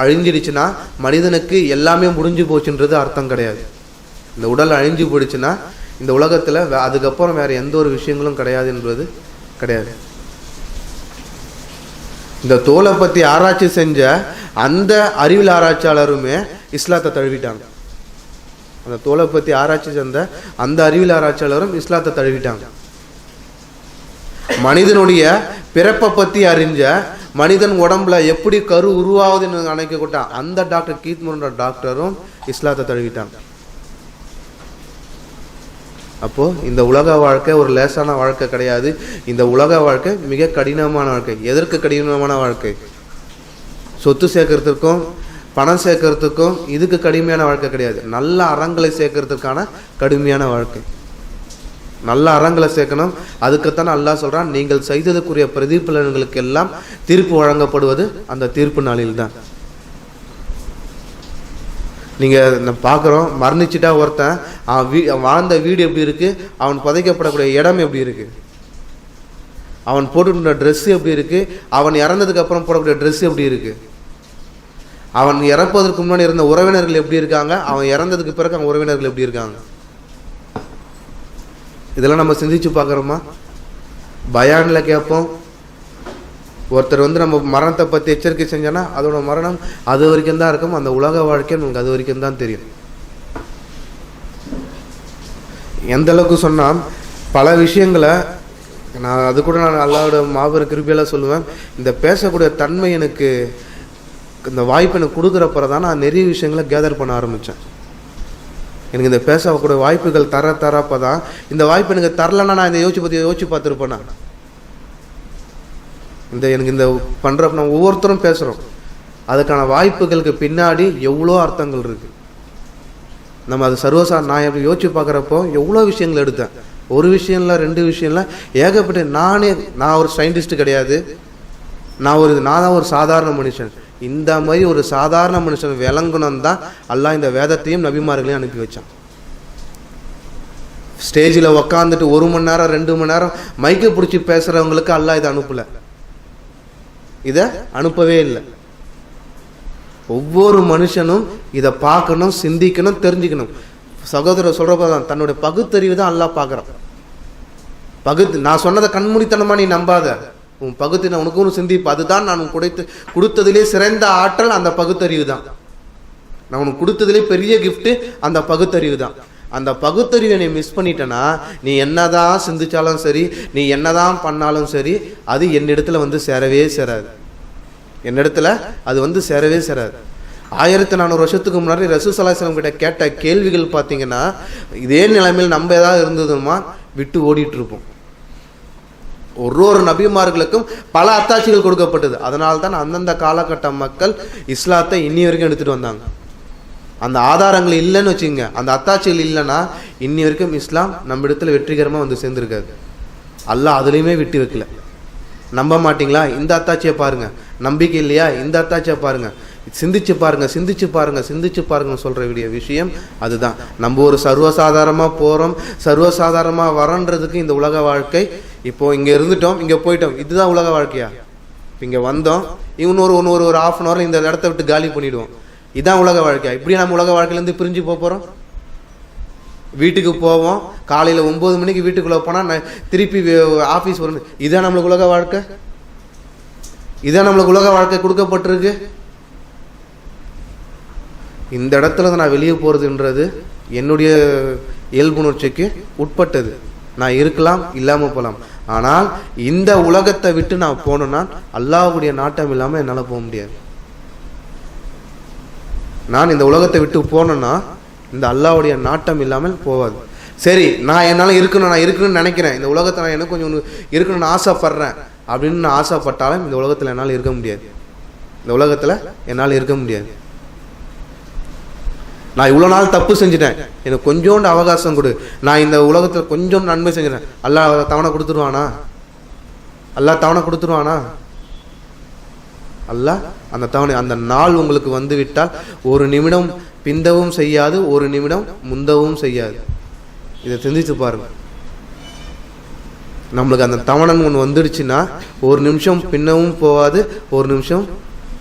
அழிஞ்சிடுச்சுன்னா மனிதனுக்கு எல்லாமே முடிஞ்சு போச்சுன்றது அர்த்தம் கிடையாது. இந்த உடல் அழிஞ்சு போயிடுச்சுன்னா இந்த உலகத்தில் அதுக்கப்புறம் வேறு எந்த ஒரு விஷயங்களும் கிடையாது என்பது கிடையாது. இந்த தோலை பற்றி ஆராய்ச்சி செஞ்ச அந்த அறிவியல் ஆராய்ச்சியாளருமே இஸ்லாத்தை தழுவிட்டாங்க. அந்த தோலை பற்றி ஆராய்ச்சி செஞ்ச அந்த அறிவியல் ஆராய்ச்சியாளரும் இஸ்லாத்தை தழுவிட்டாங்க. மனிதனுடைய பிறப்பை பற்றி அறிஞ்ச, மனிதன் உடம்புல எப்படி கரு உருவாகுதுன்னு நினைக்க அந்த டாக்டர் கீத்மோன்ற டாக்டரும் இஸ்லாத்தை தழுவிட்டாங்க. அப்போது இந்த உலக வாழ்க்கை ஒரு லேசான வாழ்க்கை கிடையாது. இந்த உலக வாழ்க்கை மிக கடினமான வாழ்க்கை. எதற்கு கடினமான வாழ்க்கை? சொத்து சேர்க்கறதுக்கும் பணம் சேர்க்கறதுக்கும் இதுக்கு கடுமையான வாழ்க்கை கிடையாது. நல்ல அறங்களை சேர்க்கறதுக்கான கடுமையான வாழ்க்கை. நல்ல அறங்களை சேர்க்கணும். அதுக்குத்தான் அல்லாஹ் சொல்கிறான், நீங்கள் செய்ததுக்குரிய பிரதிபலன்களுக்கு எல்லாம் தீர்ப்பு வழங்கப்படுவது அந்த தீர்ப்பு நாளில் தான். நீங்கள் பார்க்குறோம், மரணிச்சிட்டா ஒருத்தன் வாழ்ந்த வீடு எப்படி இருக்குது, அவன் புதைக்கப்படக்கூடிய இடம் எப்படி இருக்குது, அவன் போட்டுக்கிற ட்ரெஸ்ஸு எப்படி இருக்குது, அவன் இறந்ததுக்கு அப்புறம் போடக்கூடிய ட்ரெஸ் எப்படி இருக்குது, அவன் இறப்பதற்கு முன்னாடி இருந்த உறவினர்கள் எப்படி இருக்காங்க, அவன் இறந்ததுக்கு பிறகு அவன் உறவினர்கள் எப்படி இருக்காங்க, இதெல்லாம் நம்ம சிந்திச்சு பார்க்குறோமா? பயானில் கேட்போம். ஒருத்தர் நம்ம மரணத்தை பற்றி எச்சரிக்கை செஞ்சோன்னா அதோட மரணம் அது வரைக்கும் தான் இருக்கும். அந்த உலக வாழ்க்கை நமக்கு அது வரைக்கும் தான் தெரியும். எந்த அளவுக்கு சொன்னால் பல விஷயங்களை நான் அது கூட நான் அல்லாஹ்வோட மாபெரும் கிருபையில சொல்லுவேன். இந்த பேசக்கூடிய தன்மை எனக்கு இந்த வாய்ப்பு எனக்கு கொடுக்குறப்ப தான் நான் நிறைய விஷயங்களை கேதர் பண்ண ஆரம்பித்தேன். எனக்கு இந்த பேசக்கூடிய வாய்ப்புகள் தரப்போ தான், இந்த வாய்ப்பு எனக்கு தரலன்னா நான் இந்த யோசிச்சு பார்த்துருப்பேன்னா, எனக்கு இந்த பண்ணுறப்ப நான் ஒவ்வொருத்தரும் பேசுகிறோம், அதுக்கான வாய்ப்புகளுக்கு பின்னாடி எவ்வளோ அர்த்தங்கள் இருக்குது. நம்ம அது நான் எப்படி யோசிச்சு பார்க்குறப்போ எவ்வளோ விஷயங்கள் எடுத்தேன். ஒரு விஷயம் இல்லை, 2 விஷயம் இல்லை, ஏகப்பட்ட. நான் ஒரு சயின்டிஸ்ட் கிடையாது, நான் தான் ஒரு சாதாரண மனுஷன். இந்த மாதிரி ஒரு சாதாரண மனுஷன் விளங்கணும் தான் அல்லாஹ் இந்த வேதத்தையும் நபிமார்களையும் அனுப்பி வச்சான். ஸ்டேஜில் உக்காந்துட்டு 1 மணி நேரம் 2 மணி நேரம் மைக்கை பிடிச்சி பேசுகிறவங்களுக்கு அல்லாஹ் இதை அனுப்பவே இல்லை. ஒவ்வொரு மனுஷனும் இதை பார்க்கணும், சிந்திக்கணும், தெரிஞ்சுக்கணும். சகோதரர் சொல்கிறப்ப தான் தன்னுடைய பகுத்தறிவு தான் அல்லாஹ் பார்க்குறான். நான் சொன்னதை கண்மூடித்தனமாக நீ நம்பாத, உன் பகுத்து உனக்கு ஒன்று சிந்திப்பு. அதுதான் நான் கொடுத்ததிலே சிறந்த ஆற்றல் அந்த பகுத்தறிவு தான். நான் உனக்கு கொடுத்ததிலே பெரிய கிஃப்ட்டு அந்த பகுத்தறிவு தான். அந்த பகுத்தறிவை நீ மிஸ் பண்ணிட்டேன்னா நீ என்னதான் சிந்திச்சாலும் சரி, நீ என்னதான் பண்ணாலும் சரி, அது என்னிடத்துல சேரவே சேராது. என்னிடத்துல அது சேரவே சேராது. 1400 வருஷத்துக்கு முன்னாடி ரசூல் ஸல்லல்லாஹு அலைஹி வஸல்லம் கிட்ட கேட்ட கேள்விகள் பார்த்தீங்கன்னா இதே நிலைமையில் நம்ம ஏதாவது இருந்ததுமா விட்டு ஓடிட்டு இருப்போம். ஒரு நபிமார்களுக்கும் பல அத்தாட்சிகள் கொடுக்கப்பட்டது. அதனால தான் அந்தந்த காலகட்ட மக்கள் இஸ்லாத்தை இன்னி வரைக்கும் எடுத்துகிட்டு வந்தாங்க. அந்த ஆதாரங்கள் இல்லைன்னு வச்சுங்க, அந்த அத்தாட்சிகள் இல்லைன்னா இன்னி வரைக்கும் இஸ்லாம் நம்ம இடத்துல வெற்றிகரமாக சேர்ந்துருக்காது. அல்லாஹ் அதுலேயுமே விட்டு வைக்கல. நம்ப மாட்டிங்களா? இந்த அத்தாட்சியை பாருங்கள். நம்பிக்கை இல்லையா? இந்த அத்தாட்சியை பாருங்கள். சிந்திச்சு பாருங்க, சிந்திச்சு பாருங்க, சிந்திச்சு பாருங்கன்னு சொல்ற வேண்டிய விஷயம் அதுதான். நம்ம ஒரு சர்வசாதாரணமாக போகிறோம், சர்வசாதாரணமாக வரன்றதுக்கு இந்த உலக வாழ்க்கை. இப்போ இங்கே இருந்துட்டோம், இங்கே போயிட்டோம், இதுதான் உலக வாழ்க்கையா? இங்கே வந்தோம், இன்னொரு ஒரு ½ hour இந்த இடத்த விட்டு காலி பண்ணிவிடுவோம், இதுதான் உலக வாழ்க்கையா? இப்படி நம்ம உலக வாழ்க்கையிலேருந்து பிரிஞ்சு போகிறோம். வீட்டுக்கு போவோம், காலையில் 9 மணிக்கு வீட்டுக்குள்ளே போனால் திருப்பி ஆஃபீஸ் வரணும், இதான் நம்மளுக்கு உலக வாழ்க்கை? இதான் நம்மளுக்கு உலக வாழ்க்கை கொடுக்கப்பட்டிருக்கு? இந்த இடத்துல நான் வெளியே போகிறதுன்றது என்னுடைய இயல்புணர்ச்சிக்கு உட்பட்டது. நான் இருக்கலாம், இல்லாமல் போகலாம். ஆனால் இந்த உலகத்தை விட்டு நான் போனேன்னா அல்லாஹ்வுடைய நாட்டம் இல்லாமல் என்னால் போக முடியாது. நான் இந்த உலகத்தை விட்டு போனேன்னா இந்த அல்லாஹ்வுடைய நாட்டம் இல்லாமல் போகாது. சரி, நான் என்னால் இருக்கணும்னு நினைக்கிறேன், இந்த உலகத்தை நான் எனக்கு கொஞ்சம் இருக்கணும்னு ஆசைப்படுறேன் அப்படின்னு நான் ஆசைப்பட்டாலும் இந்த உலகத்தில் என்னால் இருக்க முடியாது. இந்த உலகத்தில் என்னால் இருக்க முடியாது. நான் இவ்வளோ நாள் தப்பு செஞ்சுட்டேன், எனக்கு கொஞ்சோண்டு அவகாசம் கொடு, நான் இந்த உலகத்தில் கொஞ்சம் நன்மை செஞ்சுட்டேன், அல்லாஹ் தவணை கொடுத்துருவானா? அல்லாஹ் தவணை கொடுத்துருவானா? அல்லாஹ் அந்த தவணை, அந்த நாள் உங்களுக்கு வந்து விட்டால் ஒரு நிமிடம் பிந்தவும் செய்யாது, ஒரு நிமிடம் முந்தவும் செய்யாது. இதை சிந்திச்சு பாருங்க. நம்மளுக்கு அந்த தவணன் ஒன்று வந்துடுச்சுன்னா ஒரு நிமிஷம் பின்னவும் போகாது, ஒரு நிமிஷம்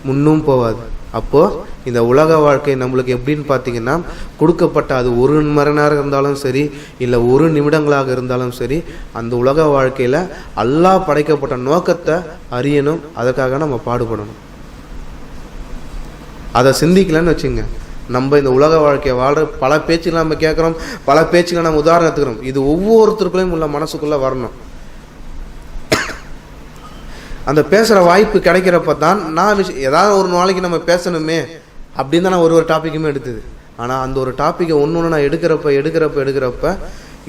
முன்னும் போகாது. அப்போ இந்த உலக வாழ்க்கை நம்மளுக்கு எப்படின்னு பார்த்தீங்கன்னா கொடுக்கப்பட்ட, அது 1 மணி நேரம் இருந்தாலும் சரி, இல்லை 1 நிமிடங்களாக இருந்தாலும் சரி, அந்த உலக வாழ்க்கையில் அல்லாஹ் படைக்கப்பட்ட நோக்கத்தை அறியணும், அதற்காக நம்ம பாடுபடணும். அதை சிந்திக்கலன்னு வச்சுங்க, நம்ம இந்த உலக வாழ்க்கையை வாழ்கிற பல பேச்சுகளை நம்ம கேட்குறோம், பல பேச்சுகளை நம்ம உதாரணத்துக்கிறோம். இது ஒவ்வொருத்தருக்குள்ளேயும் உள்ள மனசுக்குள்ளே வரணும். அந்த பேசுகிற வாய்ப்பு கிடைக்கிறப்ப தான் நான் ஏதாவது ஒரு நாளைக்கு நம்ம பேசணுமே அப்படின்னு தான் நான் ஒரு டாப்பிக்குமே எடுத்தது. ஆனால் அந்த ஒரு டாப்பிக்கை ஒன்று நான் எடுக்கிறப்ப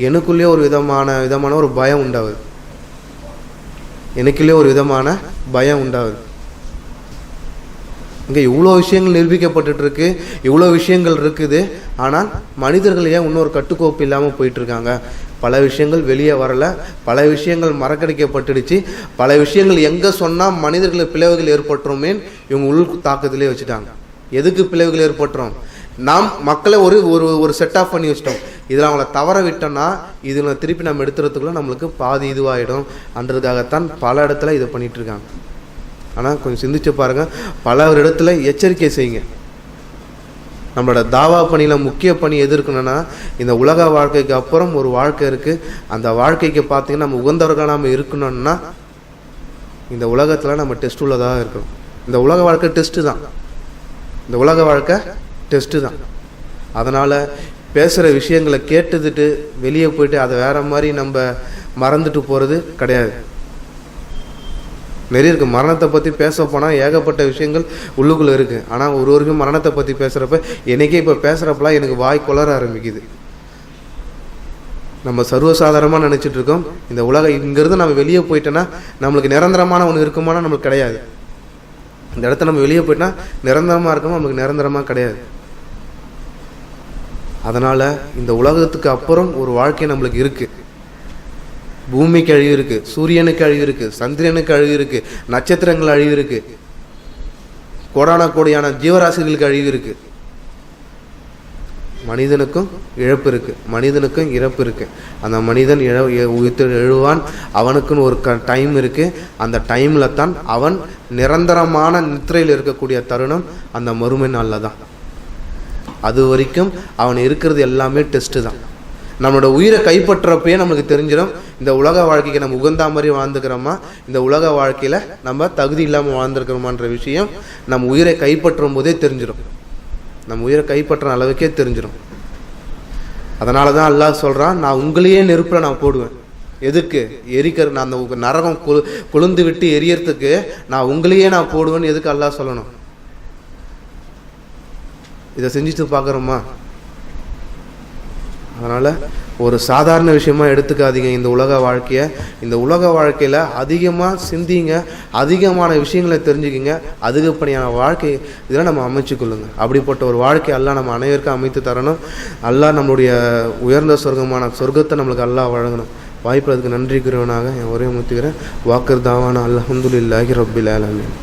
எனக்குள்ளேயே ஒரு விதமான ஒரு பயம் உண்டாகுது. எனக்குள்ளேயே ஒரு விதமான பயம் உண்டாகுது. இங்கே இவ்வளோ விஷயங்கள் நிரூபிக்கப்பட்டு இருக்கு, இவ்வளோ விஷயங்கள் இருக்குது. ஆனால் மனிதர்கள் ஏன் இன்னொரு கட்டுக்கோப்பு இல்லாமல் போயிட்டுருக்காங்க? பல விஷயங்கள் வெளியே வரலை, பல விஷயங்கள் மறக்கடிக்கப்பட்டுடுச்சு, பல விஷயங்கள் எங்கே சொன்னால் மனிதர்களுக்கு பிளவுகள் ஏற்பட்டுருமே இவங்க உள் தாக்கத்திலே வச்சுட்டாங்க. எதுக்கு பிளவுகள் ஏற்பட்டுரும்? நாம் மக்களை ஒரு செட் ஆஃப் பண்ணி வச்சிட்டோம். இதில் அவங்கள தவற விட்டோன்னா இதில் திருப்பி நம்ம எடுத்துறதுக்குள்ள நம்மளுக்கு பாதி இதுவாகிடும் அன்றதுக்காகத்தான் பல இடத்துல இதை பண்ணிகிட்டு இருக்காங்க. ஆனால் கொஞ்சம் சிந்திச்சு பாருங்கள், பல ஒரு இடத்துல எச்சரிக்கை செய்யுங்க. நம்மளோட தாவா பணியில் முக்கிய பணி எது இருக்குன்னா, இந்த உலக வாழ்க்கைக்கு அப்புறம் ஒரு வாழ்க்கை இருக்குது. அந்த வாழ்க்கைக்கு பார்த்தீங்கன்னா நம்ம உகந்தவர்களாக நம்ம இருக்கணும்னா இந்த உலகத்தில் நம்ம டெஸ்ட் உள்ளதாக இருக்கணும். இந்த உலக வாழ்க்கை டெஸ்ட்டு தான், இந்த உலக வாழ்க்கை டெஸ்ட்டு தான். அதனால் பேசுகிற விஷயங்களை கேட்டுதுட்டு வெளியே போயிட்டு அதை வேறு மாதிரி நம்ம மறந்துட்டு போகிறது கிடையாது. நிறைய இருக்குது. மரணத்தை பற்றி பேச போனால் ஏகப்பட்ட விஷயங்கள் உள்ளுக்குள்ளே இருக்குது. ஆனால் ஒருவருக்கும் மரணத்தை பற்றி பேசுகிறப்ப எனக்கே இப்போ பேசுகிறப்பெல்லாம் எனக்கு வாய் கொளர ஆரம்பிக்குது. நம்ம சர்வசாதாரணமாக நினச்சிட்டு இருக்கோம் இந்த இங்கேருந்து நம்ம வெளியே போயிட்டோன்னா நம்மளுக்கு நிரந்தரமான ஒன்று இருக்குமானா நம்மளுக்கு கிடையாது. இந்த இடத்த நம்ம வெளியே போயிட்டோன்னா நிரந்தரமாக இருக்குமா? நம்மளுக்கு நிரந்தரமாக கிடையாது. அதனால் இந்த உலகத்துக்கு அப்புறம் ஒரு வாழ்க்கை நம்மளுக்கு இருக்குது. பூமிக்கு அழிவு இருக்குது, சூரியனுக்கு அழிவு இருக்குது, சந்திரனுக்கு அழிவு இருக்குது, நட்சத்திரங்கள் அழிவு இருக்குது, கோடான ஜீவராசிகளுக்கு அழிவு இருக்குது. மனிதனுக்கும் இழப்பு இருக்குது, மனிதனுக்கும் இறப்பு இருக்குது. அந்த மனிதன் எழுவான், அவனுக்குன்னு ஒரு டைம் இருக்குது. அந்த டைமில் தான் அவன் நிரந்தரமான நித்திரையில் இருக்கக்கூடிய தருணம் அந்த மறுமை நாளில் தான். அது வரைக்கும் அவன் இருக்கிறது எல்லாமே டெஸ்ட்டு தான். நம்மளோட உயிரை கைப்பற்றப்பயே நம்மளுக்கு தெரிஞ்சிடும் இந்த உலக வாழ்க்கைக்கு நம்ம உகந்தா மாதிரி வாழ்ந்துக்கிறோமா, இந்த உலக வாழ்க்கையில் நம்ம தகுதி இல்லாமல் வாழ்ந்துருக்கிறோமான்ற விஷயம் நம்ம உயிரை கைப்பற்றும் போதே தெரிஞ்சிடும். நம்ம உயிரை கைப்பற்ற அளவுக்கே தெரிஞ்சிடும். அதனால தான் அல்லாஹ் சொல்கிறான், நான் உங்களையே நெருப்பில் நான் போடுவேன். எதுக்கு? நான் அந்த நரகம் கொழுந்து விட்டு எரியறதுக்கு நான் உங்களையே நான் போடுவேன்னு எதுக்கு அல்லாஹ் சொல்லணும்? இதை செஞ்சுட்டு பார்க்குறோமா? அதனால் ஒரு சாதாரண விஷயமா எடுத்துக்காதீங்க இந்த உலக வாழ்க்கையை. இந்த உலக வாழ்க்கையில் அதிகமாக சிந்திங்க, அதிகமான விஷயங்களை தெரிஞ்சுக்கிங்க, அதிகப்படியான வாழ்க்கை இதெல்லாம் நம்ம அமைச்சுக்கொள்ளுங்க. அப்படிப்பட்ட ஒரு வாழ்க்கை அல்லாஹ் நம்ம அனைவருக்கும் அமைத்து தரணும். அல்லாஹ் நம்மளுடைய உயர்ந்த சொர்க்கத்தை நம்மளுக்கு அல்லாஹ் வழங்கணும். வாய்ப்பு அதுக்கு நன்றி கூறுவனாக என் ஒரே முத்துக்கிறேன். வாக்குர் தாவான அல்ஹம்துலில்லாஹி ரப்பில் ஆலமீன்.